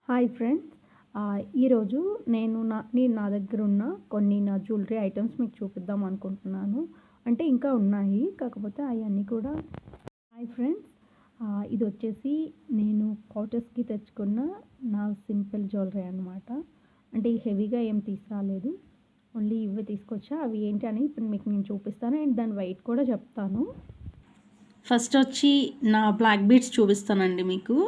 Hi friends. ఈరోజు నేను నా దగ్గర ఉన్న కొన్ని జ్యువెలరీ ఐటమ్స్ మీకు చూపిద్దాం అనుకుంటున్నాను. అంటే ఇంకా ఉన్నాయి. కాకపోతే అయన్నీ కూడా హాయ్ ఫ్రెండ్స్. ఇదొచ్చేసి నేను క్వార్టర్స్‌కి తెచ్చుకున్న నా సింపుల్ జ్యువెలరీ అనమాట. అంటే హెవీగా ఏం తీసుకురాలేదు. ఓన్లీ ఇవే తీసుకొచ్చా. అవి ఏంటి అని ఇప్పుడు మీకు నేను చూపిస్తాను. అండ్ దాని వెయిట్ కూడా చెప్తాను. ఫస్ట్ వచ్చి నా బ్లాక్ బీడ్స్ చూపిస్తానండి మీకు.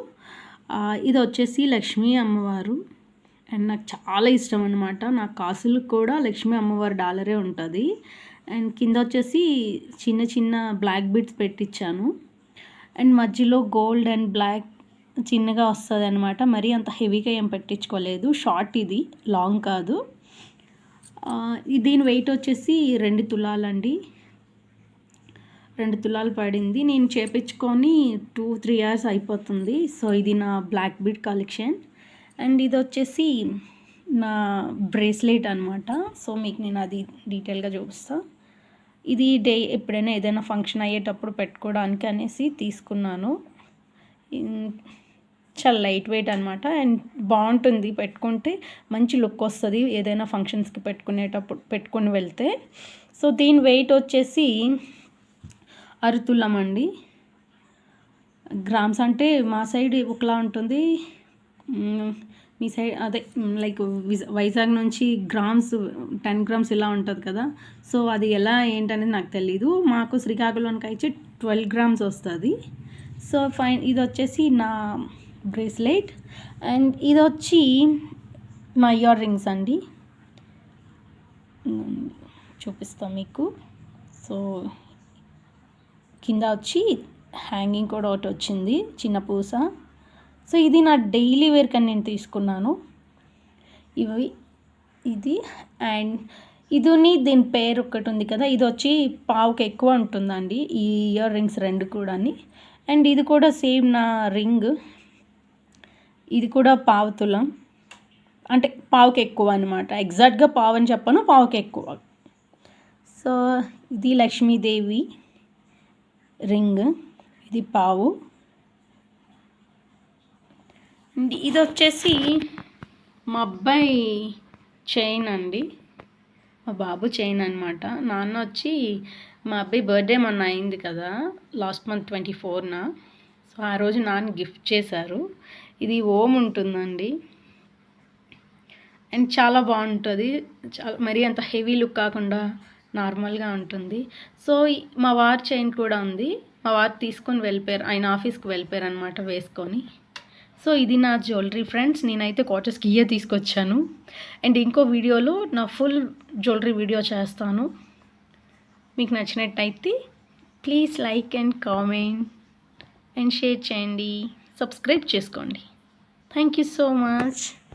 ఇది వచ్చేసి లక్ష్మీ అమ్మవారు. అండ్ నాకు చాలా ఇష్టం అనమాట. నా కాసులకు కూడా లక్ష్మీ అమ్మవారి డాలరే ఉంటుంది. అండ్ కింద వచ్చేసి చిన్న చిన్న బ్లాక్ బీడ్స్ పెట్టించాను. అండ్ మధ్యలో గోల్డ్ అండ్ బ్లాక్ చిన్నగా వస్తుంది అనమాట. మరీ అంత హెవీగా ఏం పెట్టించుకోలేదు. షార్ట్ ఇది, లాంగ్ కాదు. దీని వెయిట్ వచ్చేసి 2 తులాలండి. 2 తులాలు పడింది. నేను చేపించుకొని 2-3 ఇయర్స్ అయిపోతుంది. సో ఇది నా బ్లాక్ బీడ్ కలెక్షన్. అండ్ ఇది వచ్చేసి నా బ్రేస్లెట్ అనమాట. సో మీకు నేను అది డీటెయిల్గా చూపిస్తాను. ఇది ఎప్పుడైనా ఏదైనా ఫంక్షన్ అయ్యేటప్పుడు పెట్టుకోవడానికి అనేసి తీసుకున్నాను. చాలా లైట్ వెయిట్ అనమాట. అండ్ బాగుంటుంది, పెట్టుకుంటే మంచి లుక్ వస్తుంది ఏదైనా ఫంక్షన్స్కి పెట్టుకుని వెళ్తే. సో దీని వెయిట్ వచ్చేసి 6 తులం అండి. గ్రామ్స్ అంటే మా సైడ్ ఒకలా ఉంటుంది, మీ సైడ్ అదే లైక్ వైజాగ్ నుంచి గ్రామ్స్ 10 గ్రామ్స్ ఇలా ఉంటుంది కదా. సో అది ఎలా ఏంటనేది నాకు తెలీదు. మాకు శ్రీకాకుళంకి అయితే 12 గ్రామ్స్ వస్తుంది. So fine. ఇది వచ్చేసి నా బ్రేస్లెట్. అండ్ ఇది వచ్చి మా ఇయర్ రింగ్స్ అండి. చూపిస్తాం మీకు. సో కింద వచ్చి హ్యాంగింగ్ కూడా ఒకటి వచ్చింది, చిన్న పూస. సో ఇది నా డైలీ వేర్ కని నేను తీసుకున్నాను. ఇది అండ్ దీని పేరు ఒకటి ఉంది కదా, ఇది వచ్చి పావుకి ఎక్కువ ఉంటుందండి ఈ ఇయర్ రింగ్స్ 2 కూడా. అండ్ ఇది కూడా సేమ్ నా రింగ్. ఇది కూడా పావు తులం, అంటే పావుకి ఎక్కువ అనమాట. ఎగ్జాక్ట్గా పావు అని చెప్పను, పావుకి ఎక్కువ. సో ఇది లక్ష్మీదేవి రింగ్, ఇది పావు. ఇది వచ్చేసి మా అబ్బాయి చైన్ అండి, మా బాబు చైన్ అనమాట. నాన్న వచ్చి మా అబ్బాయి బర్త్డే మొన్న అయింది కదా, లాస్ట్ మంత్ 24న. సో ఆ రోజు నాన్న గిఫ్ట్ చేశారు. ఇది ఓం ఉంటుందండి. అండ్ చాలా బాగుంటుంది. చాలా మరీ అంత హెవీ లుక్ కాకుండా నార్మల్గా ఉంటుంది. సో మా వారి చైన్ కూడా ఉంది. మా వారు తీసుకొని వెళ్ళిపోయారు, ఆయన ఆఫీస్కి వెళ్ళిపోయారు అనమాట వేసుకొని. సో ఇది నా జ్యువెలరీ ఫ్రెండ్స్. నేనైతే క్వార్టర్స్కి ఇయే తీసుకొచ్చాను. అండ్ ఇంకో వీడియోలో నా ఫుల్ జ్యువెలరీ వీడియో చేస్తాను. మీకు నచ్చినట్టయితే please like and comment and share చేయండి, సబ్స్క్రైబ్ చేసుకోండి. Thank you so much.